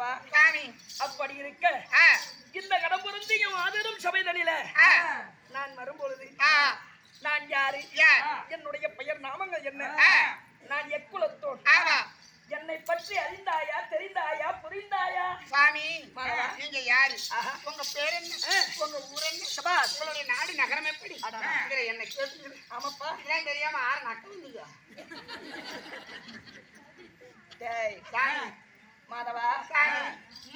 மாதவா சாமி அப்படி இருக்க இந்த கடம்புருந்து மாதரும் சபைதனில நான் வரும்பொழுது நான் யாரு, என்னுடைய பெயர் நாமங்கள் என்ன, நான் எக்குலத்தோன், என்னை பற்றி அறிந்தாயா, தெரிந்தாயா, புரிந்தாயா? சுவாமி நீங்க யாரு, உங்க பேர் என்ன, உங்க ஊர் என்ன, உங்களுடைய நாடு நகரம் எப்படி என்ன கேட்டு? ஆமாப்பா இதெல்லாம் தெரியாம ஆறு நக்க வந்தீங்க. மாதவா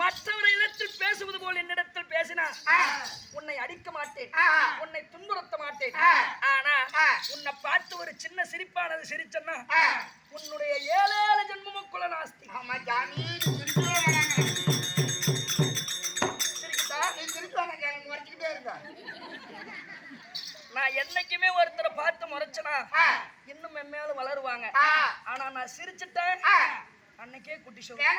மற்றவரிடத்தில் பேசுவது போல் என்னிடத்தில் பேசினா உன்னை அடிக்க மாட்டேன், உன்னை துன்புறுத்த மாட்டேன். ஆனா உன்னை பார்த்து ஒரு சின்ன சிரிப்பானது சிரிச்சன்னா உன்னுடைய 7 ஜென்மமுக்குள்ள நாஸ்தி. ஆமா ஜாமி நான் என்னைக்குமே ஒருத்தரை பார்த்து முறைச்சனா இன்னும் மென்மேலும் வளருவாங்க. ஆனா நான் சிரிச்சுட்டேன் அன்னைக்கே குட்டி சொல்லுவேன்.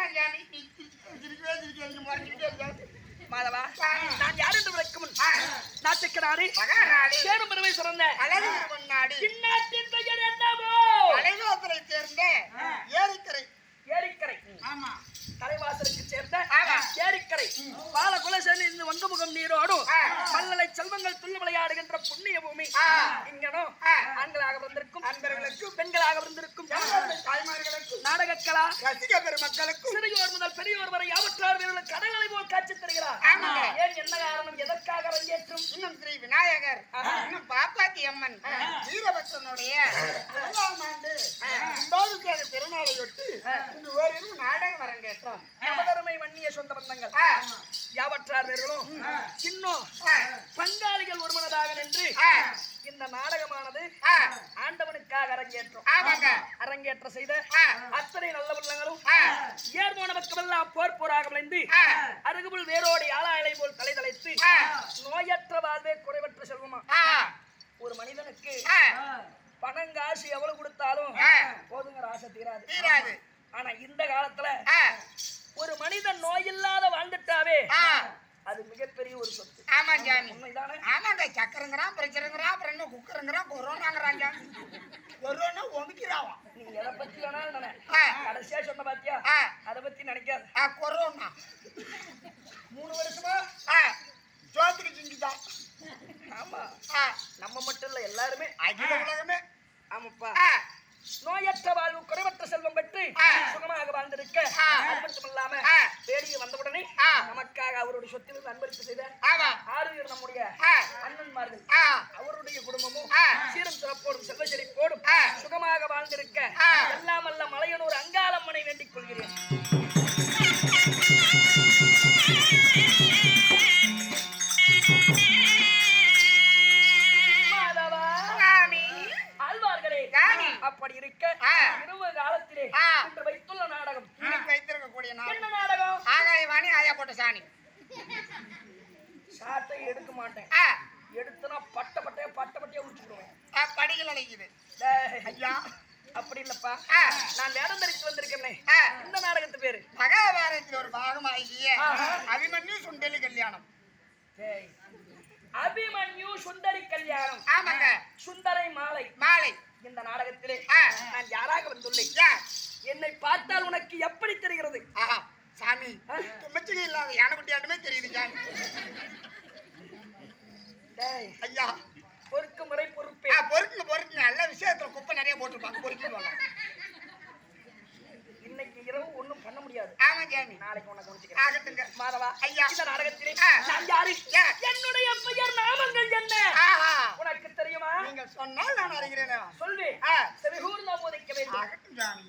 மாதவா நான் யார் என்று விளக்கும் நாட்டுக்கு நாடு சேரும் பெருமை சிறந்த இந்நாட்டின் பெயர் என்னவோ அலைவாசலை சேர்ந்த ஏரிக்கரை. ஏரிக்கரை தலைவாசலுக்கு சேர்ந்த ஏரிக்கரை பால குலசேரி இருந்து வங்கமுகம் நீரோடும் மல்லலை செல்வங்கள் துள்ளி விளையாடுகின்ற புண்ணிய பூமி. இங்கனோ ஆண்களாக வந்திருக்கும் அன்பர்களுக்கும் பெண்களாக வந்திருக்கும் தாய்மார்களுக்கும் நாடகக்கலா ரசிக பெருமக்களுக்கும் சிறியோர் முதல் பெரியோர் வரை யாவற்றார் வீரர்களுக்கு கடலை போல் காட்சி தருகிறார். ஏன் என்ன காரணம், எதற்காக அரங்கேற்றும்? இன்னும் ஸ்ரீ விநாயகர், இன்னும் பாப்பாத்தி அம்மன் வீரபத்ரனுடைய 1ஆம் ஆண்டு திருநாளையொட்டி இந்த ஓரிரு நாடகம் அரங்கேற்றம். நவதருமை வன்னிய சொந்த பந்தங்கள் யாவற்றார் வீரர்களும் இன்னும் பங்காளிகள் ஒருமனதாக நின்று இந்த நாடகமானது ஆண்டவனுக்காக அரங்கேற்றம். அரங்கேற்ற செய்த அத்தனை நல்ல உள்ளங்களும் ஏர் போன பக்கமெல்லாம் போர் போராக விளைந்து அருகுபுல் வேரோடி ஆளாயலை போல் தலை தலைத்து நோயற்ற வாழ்வே குறைவற்ற செல்வமா. ஒரு மனிதனுக்கு பணங்காசு எவ்வளவு கொடுத்தாலும் போதுங்கிற ஆசை தீராது. ஆனா இந்த காலத்துல ஒரு மனிதன் நோயில்லாத வாழ்ந்துட்டாவே அது மிகப்பெரிய ஒரு சொத்து. ஆமா ஜாமி உண்மைதானே? ஆமாங்க சக்கரங்கிறான் பிரச்சனைங்கிறான் அப்புறம் என்ன குக்கருங்கிறான் கொரோனாங்கிறான் ஜாமி. கொரோனா ஒமிக்கிறான். நீ எதை பத்தி வேணாலும் நினை, கடைசியா சொன்ன பாத்தியா அதை பத்தி நினைக்காது. கொரோனா 3 வருஷமா ஜோதிக்கு செஞ்சுதான். ஆமா நம்ம மட்டும் இல்ல எல்லாருமே அகில உலகமே. ஆமாப்பா நோயற்ற வாழ்வு குறைவற்ற செல்வம் பெற்று சுகமாக வாழ்ந்திருக்க அது மட்டும் இல்லாம தேடிய வந்தவுடனே நமக்காக அவருடைய சொத்தில் அன்பளிப்பு செய்த 6 நம்முடைய அண்ணன்மார்கள் அவருடைய குடும்பமும் சீரும் சிறப்போடும் செல்வ செழிப்போடும் சுகமாக வாழ்ந்திருக்க எல்லாம் அல்ல மலையனூர் அங்காளம்மனை வேண்டிக் கொள்கிறேன். அப்படி இருக்க இரவு காலத்திலே இன்று வைத்துள்ள நாடகம் வைத்திருக்கக்கூடிய என்ன நாடகம்? ஆகாயவாணி ஆயா போட்ட சாணி. சாட்டை எடுக்க மாட்டேன், எடுத்தனா பட்ட பட்டையா உடிச்சுடுவேன். படிகள் அழைக்குது ஐயா. அப்படி இல்லப்பா, நான் வேடம் தரித்து வந்திருக்கேன். இந்த நாடகத்து பேரு மகாபாரதத்தில் ஒரு பாகமாகிய அபிமன்யு சுண்டலி கல்யாணம். அபிமன்யு சுந்தரி கல்யாணம். ஆமாங்க, சுந்தரை மாலை. இந்த நாடகத்திலே நான் யாராக வந்துள்ளேன், என்னை பார்த்தால் உனக்கு எப்படி தெரிகிறது? சாமி தும்மச்சிகை இல்லாத யானைக்குட்டியாட்டுமே தெரியுது சாமி. ஐயா பொறுக்கு முறை பொறுப்பே. பொறுக்கு நல்ல விஷயத்துல குப்பை நிறைய போட்டுருப்பாங்க, பொறுக்கிடுவாங்க. இன்னைக்கு இரவு ஒண்ணும் பண்ண முடியாது. ஆமா ஜாமி, நாளைக்கு உனக்கு முடிச்சுக்கிறேன். ஆகட்டுங்க மாதவா. ஐயா இந்த நாடகத்திலே நான் யாரு, என்னுடைய பெயர் நாமங்கள் என்ன உனக்கு தெரியுமா? நீங்க சொன்னால் நான் அறிகிறேன். சொல்வேன், செவிகூர்ந்து போதிக்க வேண்டும். ஆகட்டும் ஜாமி.